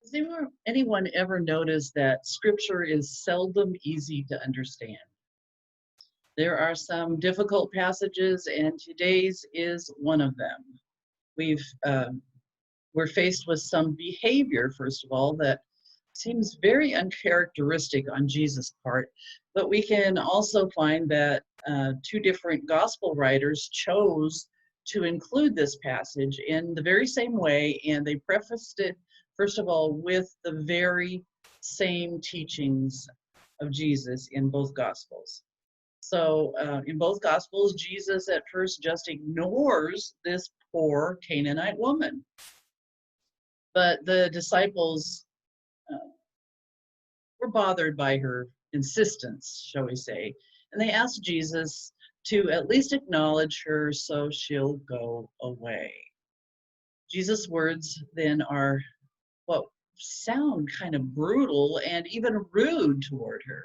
Has anyone ever noticed that scripture is seldom easy to understand? There are some difficult passages, and today's is one of them. We've we're faced with some behavior, first of all, that seems very uncharacteristic on Jesus' part, but we can also find that two different gospel writers chose to include this passage in the very same way, and they prefaced it, first of all, with the very same teachings of Jesus in both gospels. So in both gospels, Jesus at first just ignores this poor Canaanite woman. But the disciples were bothered by her insistence, shall we say, and they asked Jesus to at least acknowledge her so she'll go away. Jesus' words then are what sound kind of brutal and even rude toward her.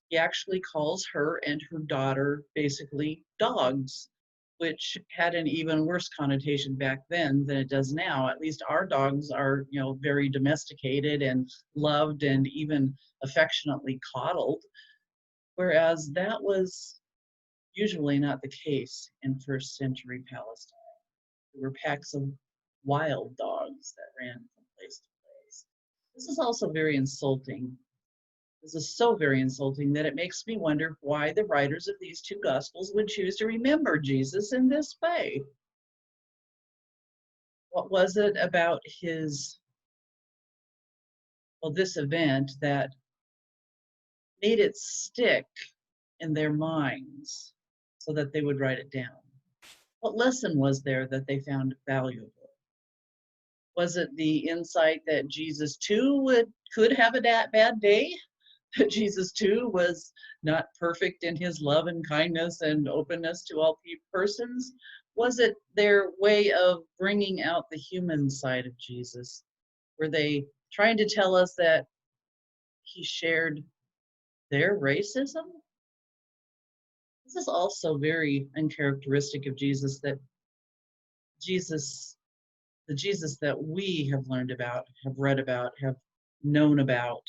He actually calls her and her daughter basically dogs, which had an even worse connotation back then than it does now. At least our dogs are, very domesticated and loved and even affectionately coddled, whereas that was usually not the case in first century Palestine. There were packs of wild dogs that ran from place to place. This is also very insulting. This is so very insulting that it makes me wonder why the writers of these two gospels would choose to remember Jesus in this way. What was it about this event that made it stick in their minds so that they would write it down? What lesson was there that they found valuable? Was it the insight that Jesus too could have a bad day? That Jesus too was not perfect in his love and kindness and openness to all persons? Was it their way of bringing out the human side of Jesus? Were they trying to tell us that he shared their racism? This is also very uncharacteristic of Jesus, that the Jesus that we have learned about, have read about, have known about,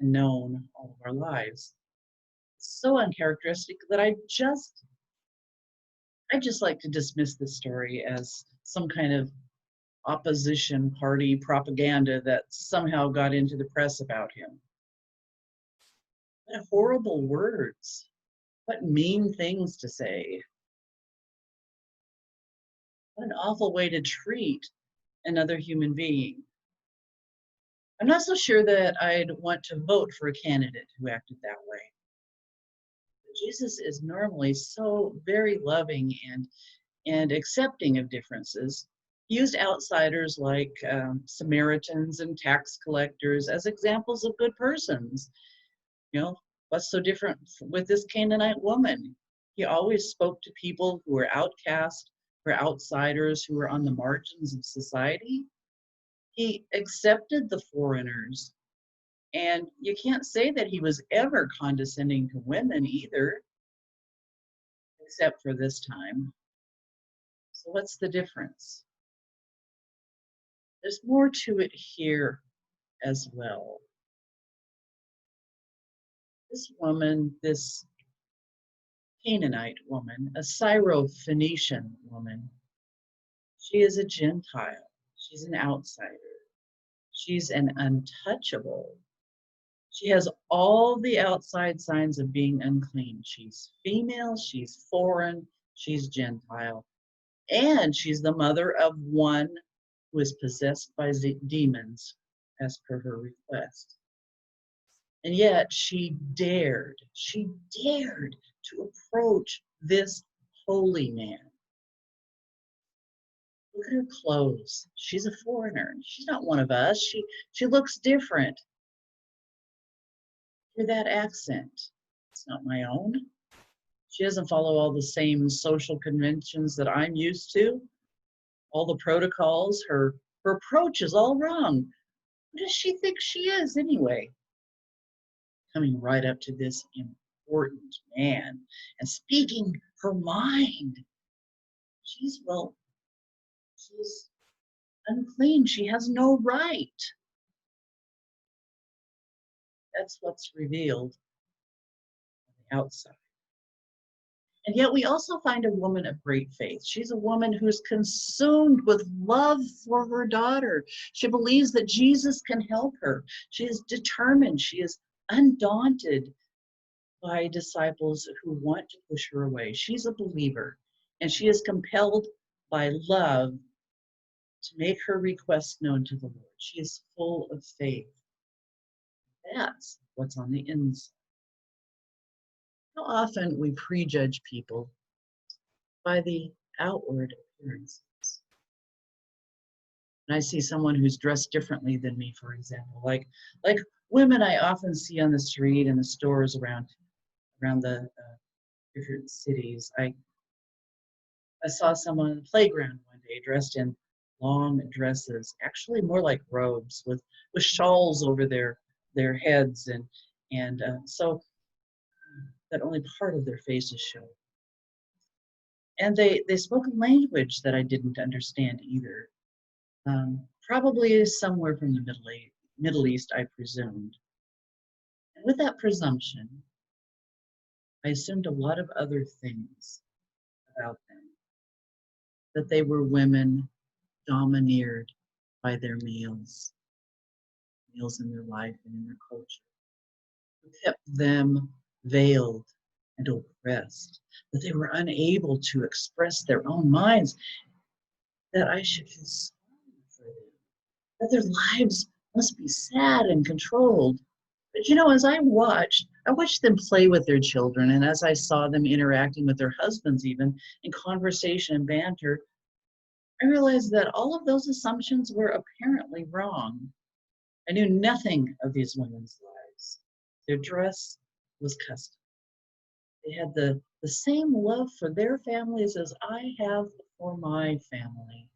and known all of our lives. So uncharacteristic that I just like to dismiss this story as some kind of opposition party propaganda that somehow got into the press about him. What horrible words. What mean things to say. What an awful way to treat another human being. I'm not so sure that I'd want to vote for a candidate who acted that way. Jesus is normally so very loving and accepting of differences. He used outsiders like Samaritans and tax collectors as examples of good persons. What's so different with this Canaanite woman? He always spoke to people who were outcast, who were outsiders, who were on the margins of society. He accepted the foreigners. And you can't say that he was ever condescending to women either, except for this time. So what's the difference? There's more to it here as well. This woman, this Canaanite woman, a Syro-Phoenician woman, she is a Gentile. She's an outsider. She's an untouchable. She has all the outside signs of being unclean. She's female, she's foreign, she's Gentile, and she's the mother of one who is possessed by demons, as per her request. And yet she dared to approach this holy man. Look at her clothes. She's a foreigner. She's not one of us. She looks different. Hear that accent. It's not my own. She doesn't follow all the same social conventions that I'm used to. All the protocols. Her approach is all wrong. Who does she think she is anyway? Coming right up to this important man and speaking her mind. She's unclean. She has no right. That's what's revealed on the outside. And yet we also find a woman of great faith. She's a woman who's consumed with love for her daughter. She believes that Jesus can help her. She is determined. She is undaunted by disciples who want to push her away. She's a believer, and she is compelled by love to make her request known to the Lord. She is full of faith. That's what's on the inside. How often we prejudge people by the outward appearances. And I see someone who's dressed differently than me, for example, like women I often see on the street and the stores around the different cities. I saw someone on the playground one day dressed in long dresses, actually more like robes with shawls over their heads, and so that only part of their faces showed. And they spoke a language that I didn't understand either. Probably somewhere from the Middle East, I presumed. And with that presumption, I assumed a lot of other things about them. That they were women domineered by their males in their life and in their culture, who kept them veiled and oppressed, that they were unable to express their own minds, that I should feel sorry for them, that their lives must be sad and controlled. But you know, as I watched them play with their children, and as I saw them interacting with their husbands, even in conversation and banter, I realized that all of those assumptions were apparently wrong. I knew nothing of these women's lives. Their dress was custom. They had the same love for their families as I have for my family.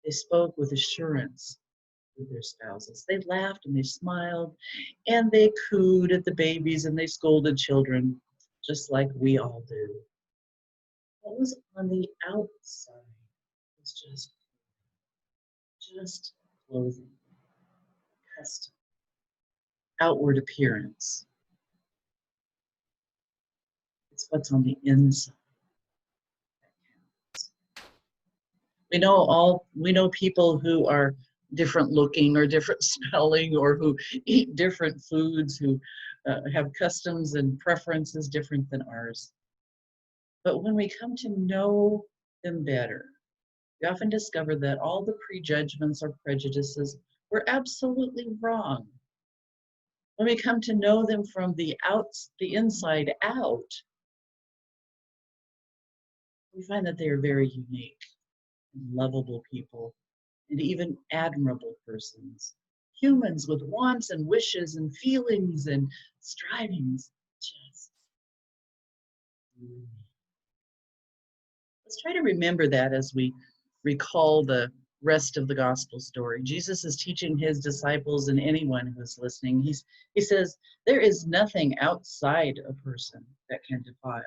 They spoke with assurance with their spouses. They laughed and they smiled and they cooed at the babies and they scolded children, just like we all do. What was on the outside was just clothing, custom, outward appearance. It's what's on the inside that counts. We know people who are different looking or different smelling, or who eat different foods, who have customs and preferences different than ours. But when we come to know them better, we often discover that all the prejudgments or prejudices were absolutely wrong. When we come to know them from the inside out, we find that they are very unique and lovable people, and even admirable persons. Humans with wants and wishes and feelings and strivings. Just let's try to remember that as we recall the rest of the gospel story. Jesus is teaching his disciples and anyone who is listening. He says, there is nothing outside a person that can defile.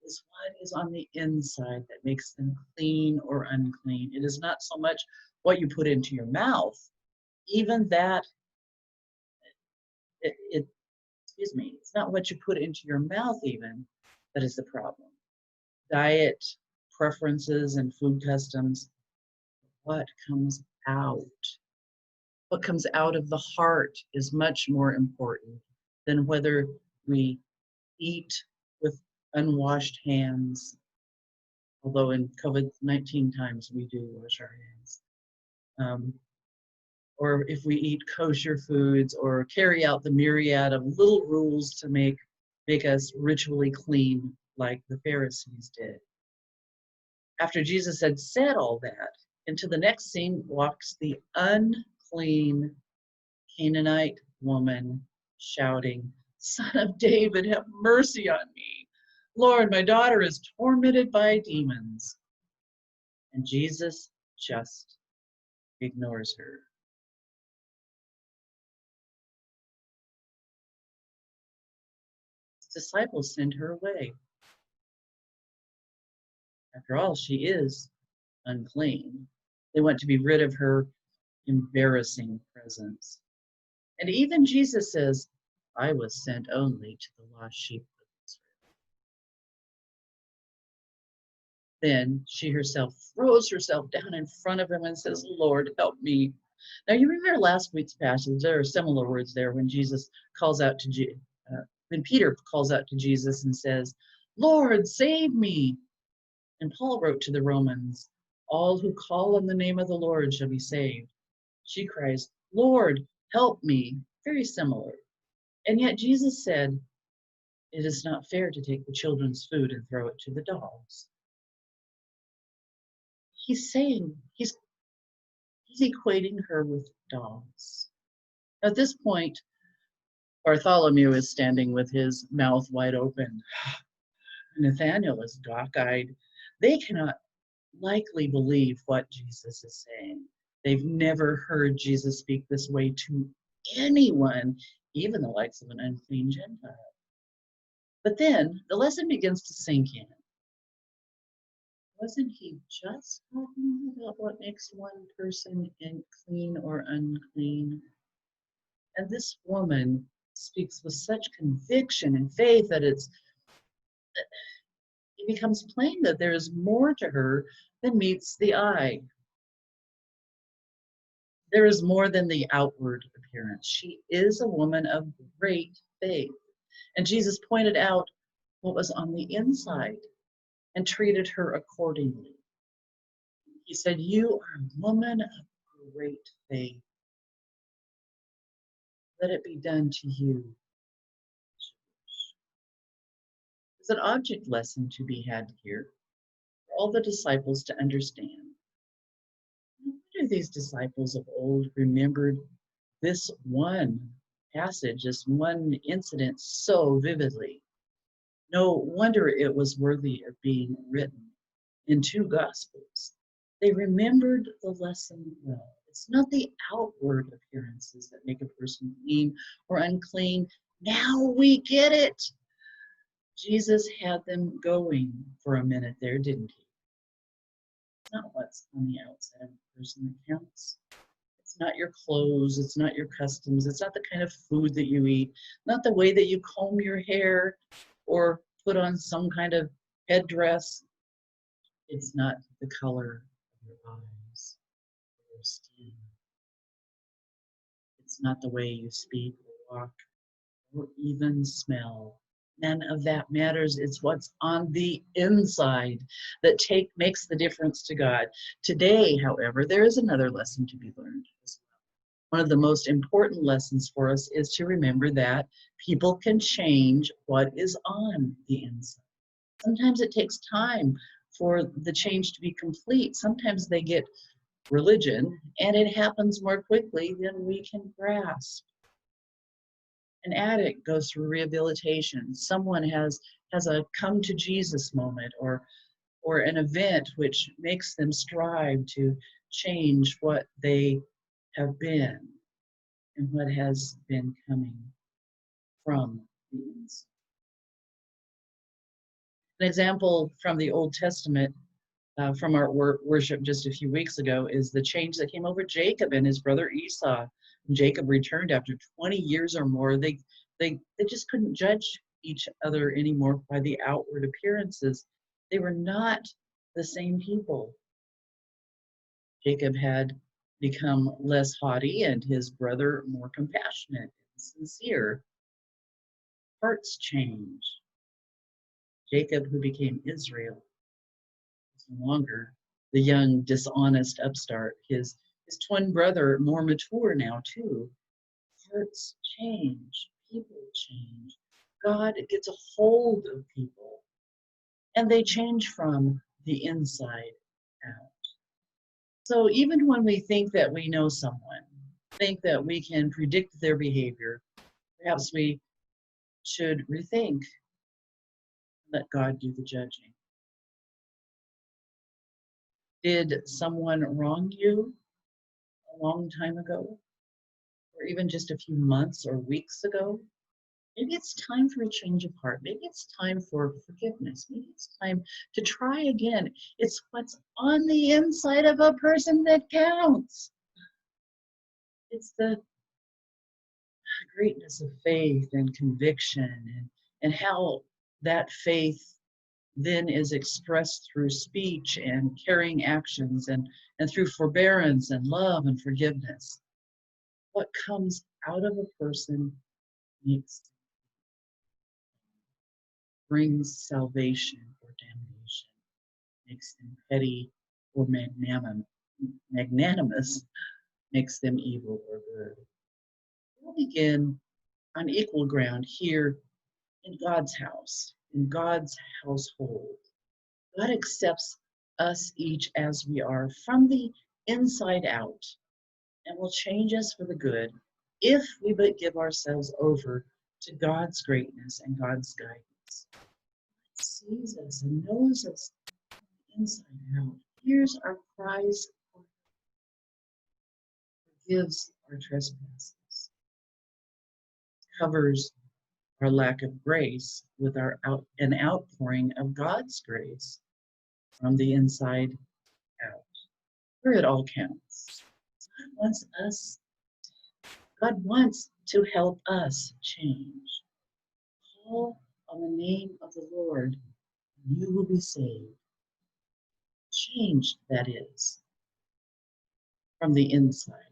It's what is on the inside that makes them clean or unclean. It is not so much what you put into your mouth. Even that, it's not what you put into your mouth even that is the problem. Diet, preferences, and food customs, what comes out. What comes out of the heart is much more important than whether we eat with unwashed hands, although in COVID-19 times we do wash our hands. Or if we eat kosher foods, or carry out the myriad of little rules to make us ritually clean like the Pharisees did. After Jesus had said all that, into the next scene walks the unclean Canaanite woman shouting, "Son of David, have mercy on me. Lord, my daughter is tormented by demons." And Jesus just ignores her. His disciples send her away. After all, she is unclean. They want to be rid of her embarrassing presence. And even Jesus says, I was sent only to the lost sheep of Israel. Then she herself throws herself down in front of him and says, Lord, help me. Now, you remember last week's passage, there are similar words there when Jesus calls out to, when Peter calls out to Jesus and says, Lord, save me. And Paul wrote to the Romans, all who call on the name of the Lord shall be saved. She cries, Lord, help me. Very similar. And yet Jesus said, it is not fair to take the children's food and throw it to the dogs. He's saying, he's equating her with dogs. At this point, Bartholomew is standing with his mouth wide open. Nathanael is dock-eyed. They cannot likely believe what Jesus is saying. They've never heard Jesus speak this way to anyone, even the likes of an unclean Gentile. But then the lesson begins to sink in. Wasn't he just talking about what makes one person clean or unclean? And this woman speaks with such conviction and faith that it becomes plain that there is more to her than meets the eye. There is more than the outward appearance. She is a woman of great faith. And Jesus pointed out what was on the inside and treated her accordingly. He said, you are a woman of great faith. Let it be done to you. There's an object lesson to be had here for all the disciples to understand. No wonder these disciples of old remembered this one passage, this one incident so vividly. No wonder it was worthy of being written in 2 Gospels. They remembered the lesson well. It's not the outward appearances that make a person clean or unclean. Now we get it. Jesus had them going for a minute there, didn't he? It's not what's on the outside of a person that counts. It's not your clothes, it's not your customs, it's not the kind of food that you eat, not the way that you comb your hair or put on some kind of headdress. It's not the color of your eyes or your skin. It's not the way you speak or walk or even smell. None of that matters. It's what's on the inside that makes the difference to God. Today, however, there is another lesson to be learned as well. One of the most important lessons for us is to remember that people can change what is on the inside. Sometimes it takes time for the change to be complete. Sometimes they get religion and it happens more quickly than we can grasp. An addict goes through rehabilitation. Someone has a come to Jesus moment or an event which makes them strive to change what they have been and what has been coming from the inside. An example from the Old Testament, from our worship just a few weeks ago, is the change that came over Jacob and his brother Esau. When Jacob returned after 20 years or more, they just couldn't judge each other anymore by the outward appearances. They were not the same people. Jacob had become less haughty and his brother more compassionate and sincere. Hearts changed. Jacob, who became Israel, was no longer the young, dishonest upstart. His twin brother, more mature now too. Hearts change. People change. God gets a hold of people. And they change from the inside out. So even when we think that we know someone, think that we can predict their behavior, perhaps we should rethink. Let God do the judging. Did someone wrong you a long time ago? Or even just a few months or weeks ago? Maybe it's time for a change of heart. Maybe it's time for forgiveness. Maybe it's time to try again. It's what's on the inside of a person that counts. It's the greatness of faith and conviction, and how that faith then is expressed through speech and carrying actions, and through forbearance and love and forgiveness. What comes out of a person brings salvation or damnation, makes them petty or magnanimous, makes them evil or good. We'll begin on equal ground here in God's house, in God's household. God accepts us each as we are from the inside out, and will change us for the good if we but give ourselves over to God's greatness and God's guidance. He sees us and knows us inside out, hears our cries, forgives our trespasses, covers our lack of grace with an outpouring of God's grace from the inside out, where it all counts. God wants to help us change. Call on the name of the Lord, and you will be saved. Changed, that is, from the inside